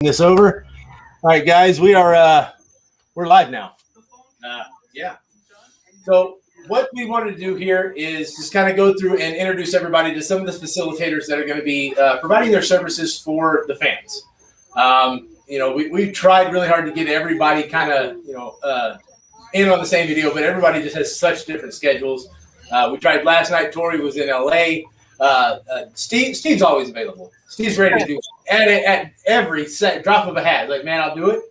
This over. All right, guys, we're live now. Yeah. So what we wanted to do here is just kind of go through and introduce everybody to some of the facilitators that are going to be providing their services for the fans. We tried really hard to get everybody kind of in on the same video, but everybody just has such different schedules. We tried last night. Tori was in LA. Steve's always available. Steve's ready to do it at every drop of a hat. Like, man, I'll do it.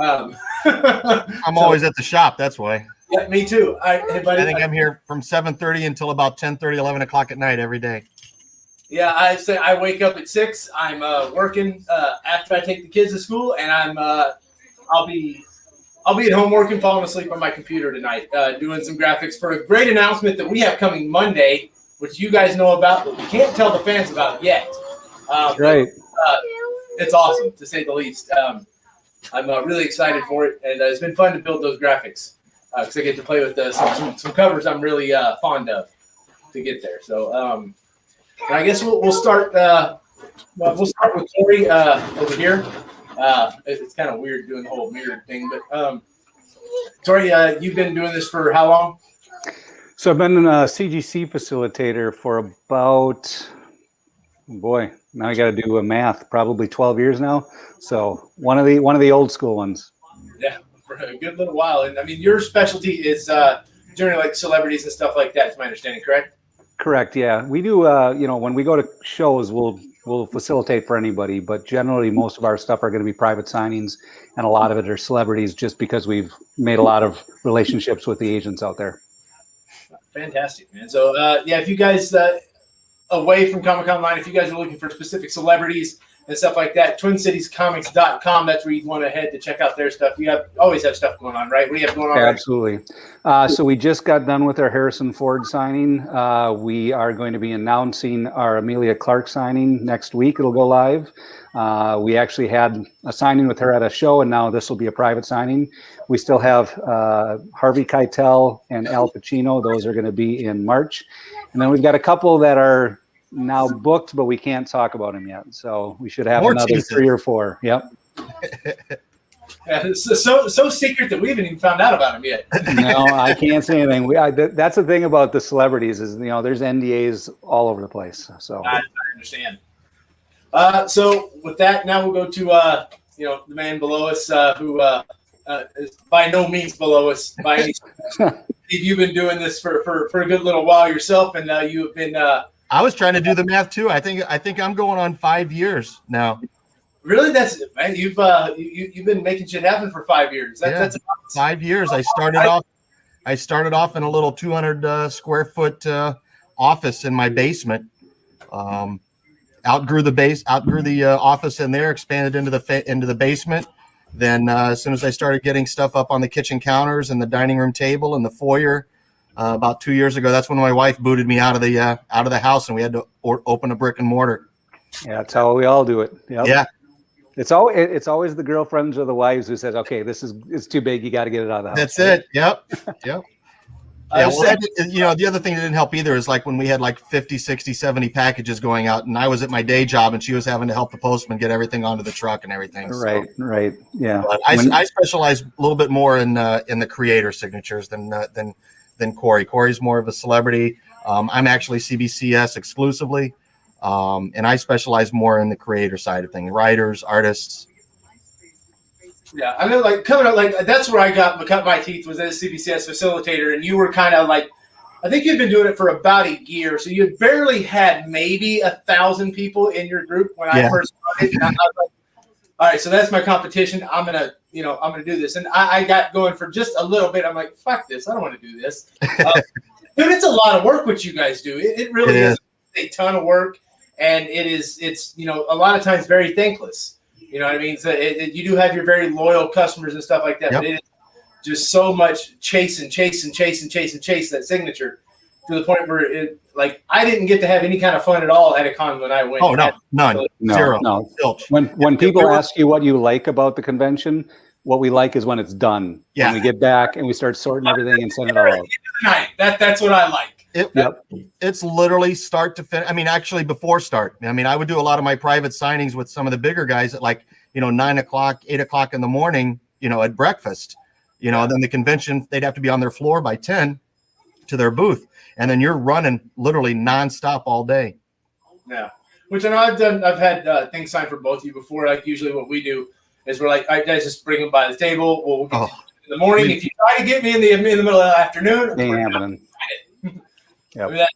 I'm always at the shop. That's why. Yeah, me too. I think I'm here from 7:30 until about 10:30, 11 o'clock at night every day. Yeah, I wake up at 6. I'm working after I take the kids to school, and I'll be at home working, falling asleep on my computer tonight, doing some graphics for a great announcement that we have coming Monday, which you guys know about, but we can't tell the fans about yet. Right. It's awesome, to say the least. I'm really excited for it, and it's been fun to build those graphics because I get to play with some covers I'm really fond of to get there. So and I guess we'll start. We'll start with Tori over here. It's kind of weird doing the whole mirror thing, but Tori, you've been doing this for how long? So I've been a CGC facilitator for about, now I got to do a math, probably 12 years now. So one of the old school ones. Yeah, for a good little while. And I mean, your specialty is during like celebrities and stuff like that, is my understanding, correct? Correct. Yeah, we do. When we go to shows, we'll facilitate for anybody, but generally most of our stuff are going to be private signings, and a lot of it are celebrities, just because we've made a lot of relationships with the agents out there. Fantastic, man. So if you guys away from Comic-Con Online, if you guys are looking for specific celebrities and stuff like that, TwinCitiesComics.com, that's where you'd want to head to check out their stuff. You always have stuff going on, right? What do you have going on? Absolutely. So we just got done with our Harrison Ford signing. We are going to be announcing our Amelia Clark signing next week. It'll go live. We actually had a signing with her at a show, and now this will be a private signing. We still have Harvey Keitel and Al Pacino. Those are going to be in March. And then we've got a couple that are now booked, but we can't talk about them yet. So we should have another 3 or 4. Yep. Yeah, it's so secret that we haven't even found out about them yet. No, I can't say anything. That's the thing about the celebrities is, there's NDAs all over the place. So I understand. So with that, now we'll go to the man below us, who is by no means below us by any stretch. Steve, you've been doing this for a good little while yourself, and you have been. I was trying to do the math too. I think I'm going on 5 years now. Really, that's it, man. You've been making shit happen for 5 years. That's 5 years. I started off in a little 200 square foot office in my basement. Outgrew the office in there, expanded into the basement. Then as soon as I started getting stuff up on the kitchen counters and the dining room table and the foyer, about 2 years ago, that's when my wife booted me out of the house, and we had to open a brick and mortar. Yeah, that's how we all do it. Yep. Yeah. It's always the girlfriends or the wives who says, "Okay, it's too big. You got to get it out of the house." That's it. Yep. Yep. Yeah, well, the other thing that didn't help either is like when we had like 50, 60, 70 packages going out, and I was at my day job, and she was having to help the postman get everything onto the truck and everything. Right, so. Right, yeah. But I specialize a little bit more in the creator signatures than Corey. Corey's more of a celebrity. I'm actually CBCS exclusively, and I specialize more in the creator side of things, writers, artists. Yeah, I know, like coming up, like that's where I cut my teeth was as a CBCS facilitator, and you were kind of like, I think you've been doing it for about a year, so you barely had maybe 1,000 people in your group when I first started. And I was like, all right, so that's my competition. I'm gonna do this, and I got going for just a little bit. I'm like, fuck this, I don't want to do this. Dude, it's a lot of work what you guys do. It really is a ton of work, and it's a lot of times very thankless. You know what I mean? So you do have your very loyal customers and stuff like that, but it is just so much chase that signature to the point where I didn't get to have any kind of fun at all at a con when I went. Oh, no, none. Zero. No. When people ask you what you like about the convention, what we like is when it's done. Yeah. When we get back and we start sorting everything and send it all out. That's what I like. It's literally start to finish. I mean, actually before start. I mean, I would do a lot of my private signings with some of the bigger guys at like 9 o'clock, 8 o'clock in the morning, at breakfast, then the convention, they'd have to be on their floor by 10 to their booth. And then you're running literally nonstop all day. Yeah. Which I know I've had things signed for both of you before. Like usually what we do is we're like, all right, guys, just bring them by the table. We'll get you in the morning. If you try to get me in the middle of the afternoon, Yep. I mean,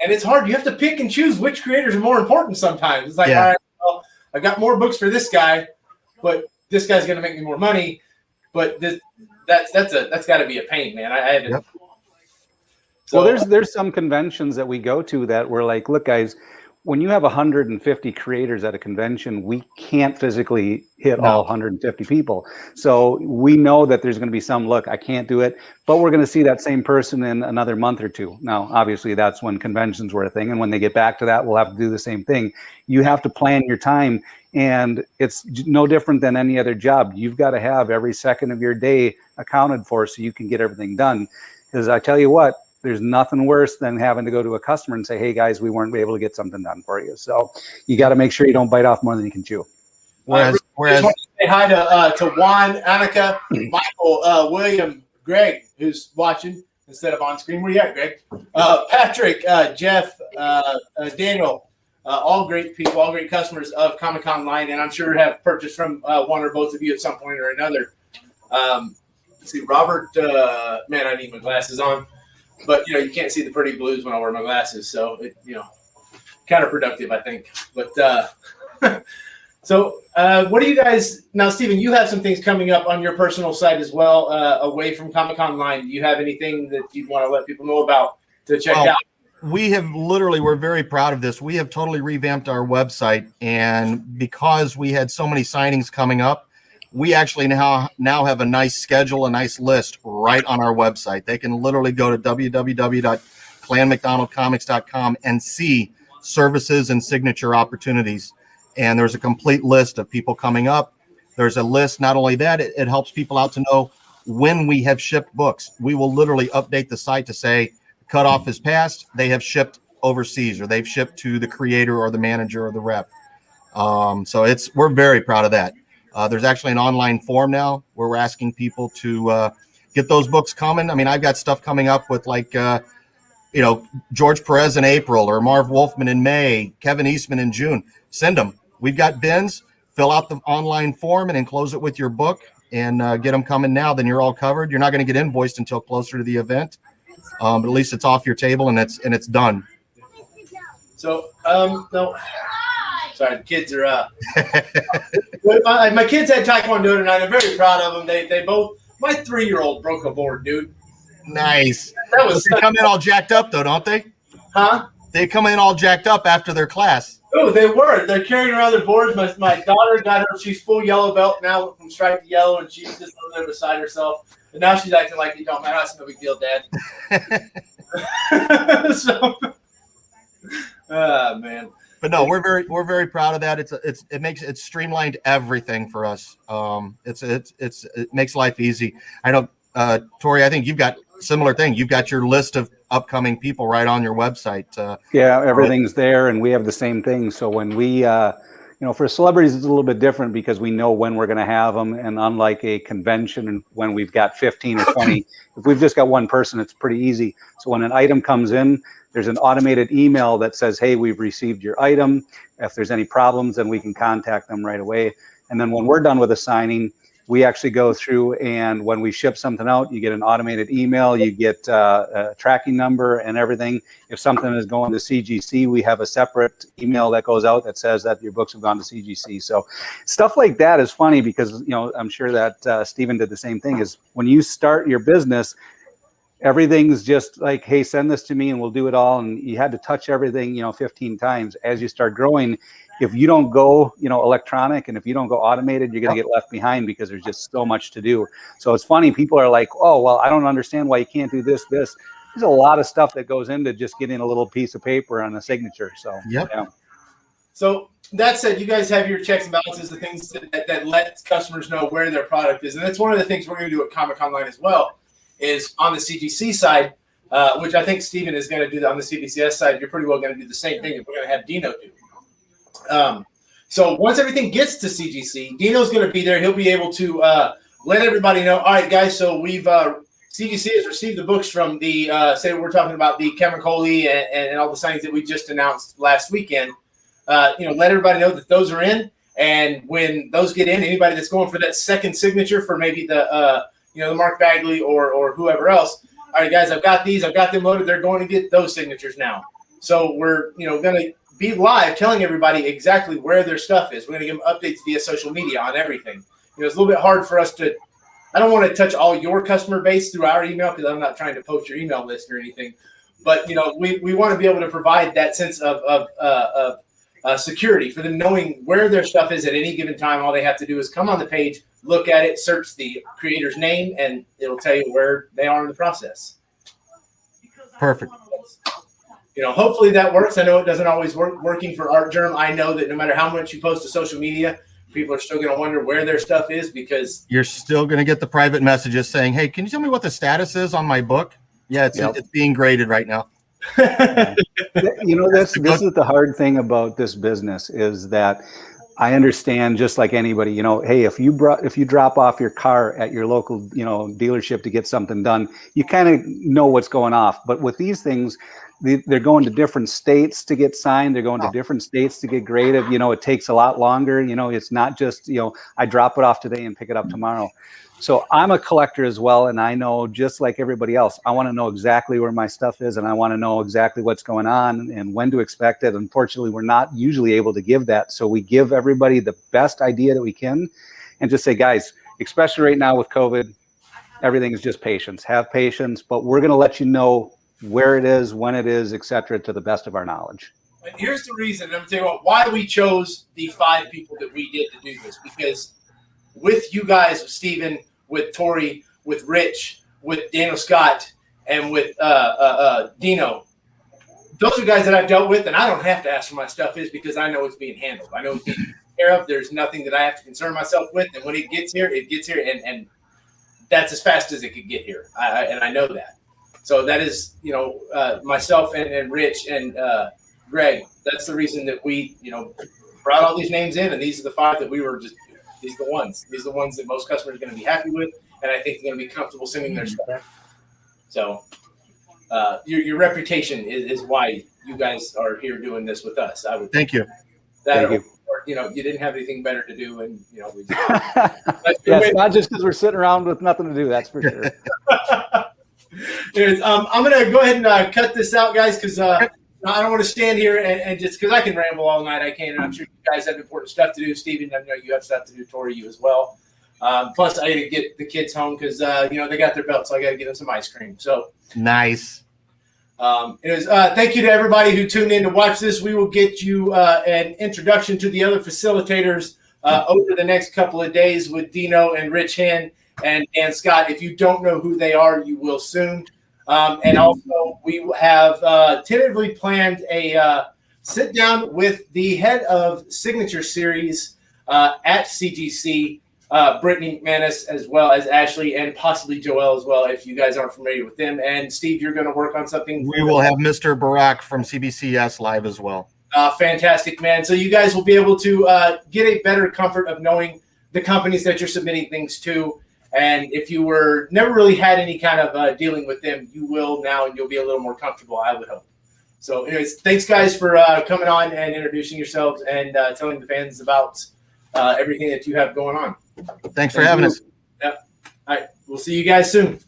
and it's hard. You have to pick and choose which creators are more important sometimes. It's like, all right, well, I've got more books for this guy, but this guy's going to make me more money. But that's got to be a pain, man. I haven't. Yep. So, well, there's some conventions that we go to that we're like, look, guys, when you have 150 creators at a convention, we can't physically hit all 150 people. So we know that there's going to be some, look, I can't do it, but we're going to see that same person in another month or two. Now, obviously, that's when conventions were a thing. And when they get back to that, we'll have to do the same thing. You have to plan your time. And it's no different than any other job. You've got to have every second of your day accounted for so you can get everything done. Because I tell you what, there's nothing worse than having to go to a customer and say, hey, guys, we weren't able to get something done for you. So you got to make sure you don't bite off more than you can chew. Whereas I want to say hi to Juan, Annika, Michael, William, Greg, who's watching instead of on screen. Where you at, Greg? Patrick, Jeff, Daniel, all great people, all great customers of Comic-Con Line, and I'm sure have purchased from one or both of you at some point or another. Let's see, Robert, man, I need my glasses on. But, you can't see the pretty blues when I wear my glasses. So, counterproductive, I think. But so what do you guys – now, Stephen, you have some things coming up on your personal site as well away from Comic-Con Line. Do you have anything that you'd want to let people know about to check out? We have we're very proud of this. We have totally revamped our website. And because we had so many signings coming up, we actually now have a nice schedule, a nice list right on our website. They can literally go to www.clanmcdonaldcomics.com and see services and signature opportunities. And there's a complete list of people coming up. There's a list. Not only that, it helps people out to know when we have shipped books. We will literally update the site to say cutoff is passed. They have shipped overseas, or they've shipped to the creator or the manager or the rep. So we're very proud of that. There's actually an online form now where we're asking people to get those books coming. I mean, I've got stuff coming up with George Perez in April, or Marv Wolfman in May, Kevin Eastman in June. Send them. We've got bins. Fill out the online form and enclose it with your book and get them coming now. Then you're all covered. You're not going to get invoiced until closer to the event, but at least it's off your table and it's done. So, no. Sorry, the kids are my kids had Taekwondo tonight. I'm very proud of them. They both. My 3-year-old broke a board, dude. Nice. They come in all jacked up, though, don't they? Huh? They come in all jacked up after their class. Oh, they were. They're carrying around their boards. My daughter got her. She's full yellow belt now, from striped to yellow, and she's just over there beside herself. And now she's acting like it don't matter. That's no big deal, Dad. So, man. But no, we're very proud of that. It's streamlined everything for us. It makes life easy. I know, Tori, I think you've got similar thing. You've got your list of upcoming people right on your website. Yeah, everything's there, and we have the same thing. So when we, for celebrities, it's a little bit different because we know when we're going to have them. And unlike a convention, and when we've got 15 or 20, if we've just got one person, it's pretty easy. So when an item comes in, there's an automated email that says, hey, we've received your item. If there's any problems, then we can contact them right away. And then when we're done with a signing, we actually go through, and when we ship something out, you get an automated email, you get a tracking number and everything. If something is going to CGC, we have a separate email that goes out that says that your books have gone to CGC. So stuff like that is funny because, I'm sure that Stephen did the same thing, is when you start your business, everything's just like, hey, send this to me and we'll do it all. And you had to touch everything, 15 times. As you start growing, if you don't go, electronic, and if you don't go automated, you're going to get left behind because there's just so much to do. So it's funny. People are like, oh, well, I don't understand why you can't do this. There's a lot of stuff that goes into just getting a little piece of paper on a signature. So, yeah. So that said, you guys have your checks and balances, the things that let customers know where their product is. And that's one of the things we're going to do at Comic-Con Line as well. Is on the CGC side, which I think Stephen is going to do on the CBCS side. You're pretty well going to do the same thing if we're going to have Dino do. So once everything gets to CGC, Dino's going to be there. He'll be able to let everybody know. All right, guys. So we've CGC has received the books from the say we're talking about the Kevin Coley and all the signings that we just announced last weekend. Let everybody know that those are in, and when those get in, anybody that's going for that second signature for maybe the the Mark Bagley or whoever else. All right, guys, I've got these. I've got them loaded. They're going to get those signatures now. So we're going to be live telling everybody exactly where their stuff is. We're going to give them updates via social media on everything. It's a little bit hard for us to – I don't want to touch all your customer base through our email because I'm not trying to poach your email list or anything. But, we want to be able to provide that sense of security for them knowing where their stuff is at any given time. All they have to do is come on the page, look at it, search the creator's name, and it'll tell you where they are in the process. Perfect. Hopefully that works. I know it doesn't always work working for Art Journal. I know that no matter how much you post to social media, people are still going to wonder where their stuff is because you're still going to get the private messages saying, "Hey, can you tell me what the status is on my book?" Yeah, it's being graded right now. This is the hard thing about this business is that I understand, just like anybody, hey, if you drop off your car at your local, dealership to get something done, you kind of know what's going off. But with these things, they're going to different states to get signed. They're going to different states to get graded. It takes a lot longer. It's not just, I drop it off today and pick it up tomorrow. So I'm a collector as well. And I know, just like everybody else, I want to know exactly where my stuff is. And I want to know exactly what's going on and when to expect it. Unfortunately, we're not usually able to give that. So we give everybody the best idea that we can and just say, guys, especially right now with COVID, everything is just patience. Have patience, but we're going to let you know where it is, when it is, et cetera, to the best of our knowledge. And here's the reason. I'm going to tell you why we chose the 5 people that we did to do this. Because with you guys, with Steven, with Tori, with Rich, with Daniel Scott, and with Dino, those are guys that I've dealt with, and I don't have to ask where my stuff is because I know it's being handled. I know it's being taken care of. There's nothing that I have to concern myself with. And when it gets here, and that's as fast as it could get here. And I know that. So that is, myself and Rich and Greg, that's the reason that we, brought all these names in. And these are the 5 that we were just, these are the ones. These are the ones that most customers are going to be happy with. And I think they're going to be comfortable sending their stuff. So your reputation is why you guys are here doing this with us. I would Thank you. Thank you. You didn't have anything better to do. And, we just, it's not just because we're sitting around with nothing to do. That's for sure. Anyways, I'm going to go ahead and cut this out, guys, because I don't want to stand here and just because I can ramble all night. I can, and I'm sure you guys have important stuff to do. Steven, I know you have stuff to do. Tori, you as well. Plus, I got to get the kids home because, they got their belts, so I got to get them some ice cream. So nice. Thank you to everybody who tuned in to watch this. We will get you an introduction to the other facilitators over the next couple of days with Dino and Rich Hen and Dan Scott. If you don't know who they are, you will soon. And also, we have tentatively planned a sit down with the head of Signature Series at CGC, Brittany McManus, as well as Ashley and possibly Joelle as well, if you guys aren't familiar with them. And Steve, you're going to work on something. We will have Mr. Barak from CBCS live as well. Fantastic, man. So you guys will be able to get a better comfort of knowing the companies that you're submitting things to. And if you were never really had any kind of dealing with them, you will now, and you'll be a little more comfortable, I would hope. So anyways, thanks guys for coming on and introducing yourselves and telling the fans about everything that you have going on. Thanks for having us. Yep. All right. We'll see you guys soon.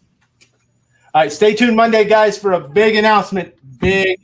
All right. Stay tuned Monday, guys, for a big announcement. Big